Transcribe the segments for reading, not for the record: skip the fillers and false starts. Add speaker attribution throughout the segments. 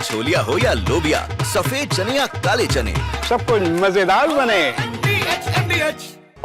Speaker 1: छोलिया हो या लोबिया, सफेद चने या काले चने,
Speaker 2: सब कुछ मजेदार बने।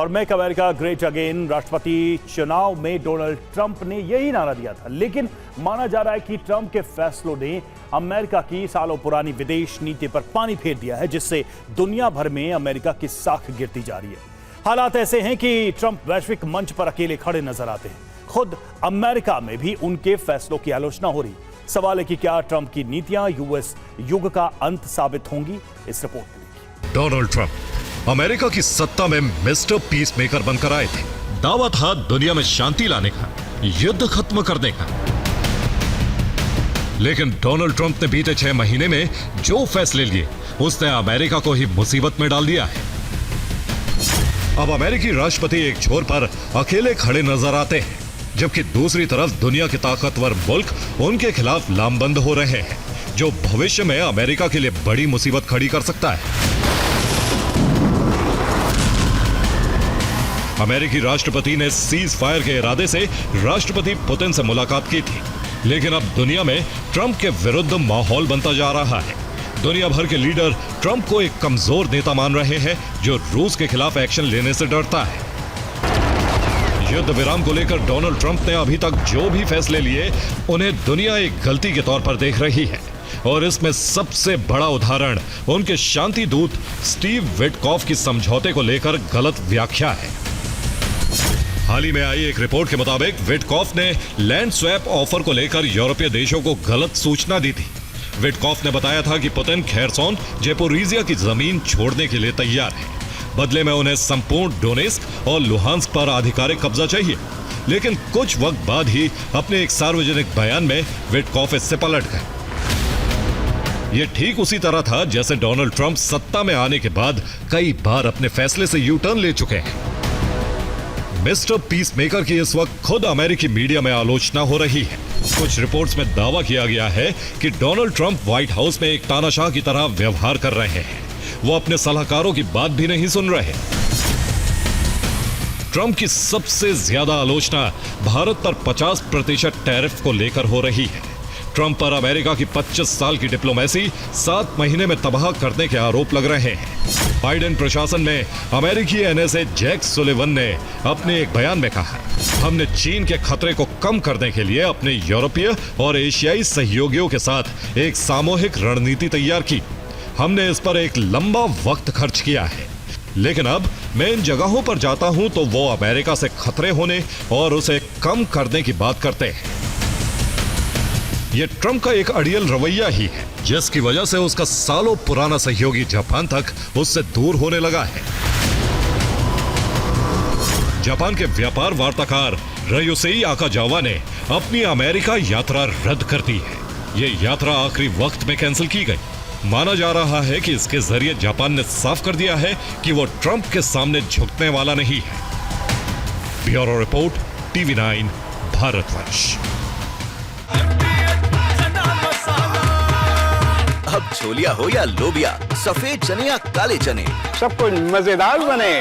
Speaker 3: और मेक अमेरिका ग्रेट अगेन राष्ट्रपति चुनाव में डोनाल्ड ट्रंप ने यही नारा दिया था, लेकिन माना जा रहा है कि ट्रंप के फैसलों ने अमेरिका की सालों पुरानी विदेश नीति पर पानी फेर दिया है, जिससे दुनिया भर में अमेरिका की साख गिरती जा रही है। हालात ऐसे हैं कि ट्रंप वैश्विक मंच पर अकेले खड़े नजर आते हैं। खुद अमेरिका में भी उनके फैसलों की आलोचना हो रही। सवाल है कि क्या ट्रंप की नीतियां यूएस युग का अंत साबित होंगी? इस रिपोर्ट में
Speaker 4: डोनाल्ड ट्रंप अमेरिका की सत्ता में मिस्टर पीस मेकर बनकर आए थे। दावा था दुनिया में शांति लाने का, युद्ध खत्म करने का। लेकिन डोनाल्ड ट्रंप ने बीते 6 महीने में जो फैसले लिए, उसने अमेरिका को ही मुसीबत में डाल दिया है। अब अमेरिकी राष्ट्रपति एक छोर पर अकेले खड़े नजर आते हैं, जबकि दूसरी तरफ दुनिया के ताकतवर मुल्क उनके खिलाफ लामबंद हो रहे हैं, जो भविष्य में अमेरिका के लिए बड़ी मुसीबत खड़ी कर सकता है। अमेरिकी राष्ट्रपति ने सीज फायर के इरादे से राष्ट्रपति पुतिन से मुलाकात की थी, लेकिन अब दुनिया में ट्रंप के विरुद्ध माहौल बनता जा रहा है। दुनिया भर के लीडर ट्रंप को एक कमजोर नेता मान रहे हैं, जो रूस के खिलाफ एक्शन लेने से डरता है। युद्ध विराम को लेकर डोनाल्ड ट्रंप ने अभी तक जो भी फैसले लिए, उन्हें दुनिया एक गलती के तौर पर देख रही है, और इसमें सबसे बड़ा उदाहरण उनके शांति दूत स्टीव विटकॉफ की समझौते को लेकर गलत व्याख्या है। हाल ही में आई एक रिपोर्ट के मुताबिक विटकॉफ ने लैंड स्वैप ऑफर को लेकर यूरोपीय देशों को गलत सूचना दी थी। विटकॉफ ने बताया था कि पुतिन खेरसोन जेपोरिजिया की जमीन छोड़ने के लिए तैयार है, बदले में उन्हें संपूर्ण डोनेस्क और लुहांस्क पर आधिकारिक कब्जा चाहिए। लेकिन कुछ वक्त बाद ही अपने एक सार्वजनिक बयान में विटकॉफ इससे पलट गए। यह ठीक उसी तरह था जैसे डोनाल्ड ट्रंप सत्ता में आने के बाद कई बार अपने फैसले से यू टर्न ले चुके हैं। मिस्टर पीस मेकर की इस वक्त खुद अमेरिकी मीडिया में आलोचना हो रही है। कुछ रिपोर्ट्स में दावा किया गया है कि डोनाल्ड ट्रंप व्हाइट हाउस में एक तानाशाह की तरह व्यवहार कर रहे हैं। वो अपने सलाहकारों की बात भी नहीं सुन रहे। ट्रंप की सबसे ज्यादा आलोचना भारत पर 50% टैरिफ को लेकर हो रही है। ट्रंप पर अमेरिका की 25 साल की डिप्लोमेसी 7 महीने में तबाह करने के आरोप लग रहे हैं। बाइडेन प्रशासन में अमेरिकी एनएसए जैक सुलिवन ने अपने एक बयान में कहा, हमने चीन के खतरे को कम करने के लिए अपने यूरोपीय और एशियाई सहयोगियों के साथ एक सामूहिक रणनीति तैयार की। हमने इस पर एक लंबा वक्त खर्च किया है, लेकिन अब मैं इन जगहों पर जाता हूं तो वो अमेरिका से खतरे होने और उसे कम करने की बात करते हैं। यह ट्रंप का एक अड़ियल रवैया ही है, जिसकी वजह से उसका सालों पुराना सहयोगी जापान तक उससे दूर होने लगा है। जापान के व्यापार वार्ताकार रयोसेई आकाजावा ने अपनी अमेरिका यात्रा रद्द कर दी है। यह यात्रा आखिरी वक्त में कैंसिल की गई। माना जा रहा है कि इसके जरिए जापान ने साफ कर दिया है कि वो ट्रंप के सामने झुकने वाला नहीं है। Bureau report, TV9 Bharatvarsh.
Speaker 1: अब छोलिया हो या लोबिया, सफेद चने या काले चने,
Speaker 2: सब कुछ मजेदार बने।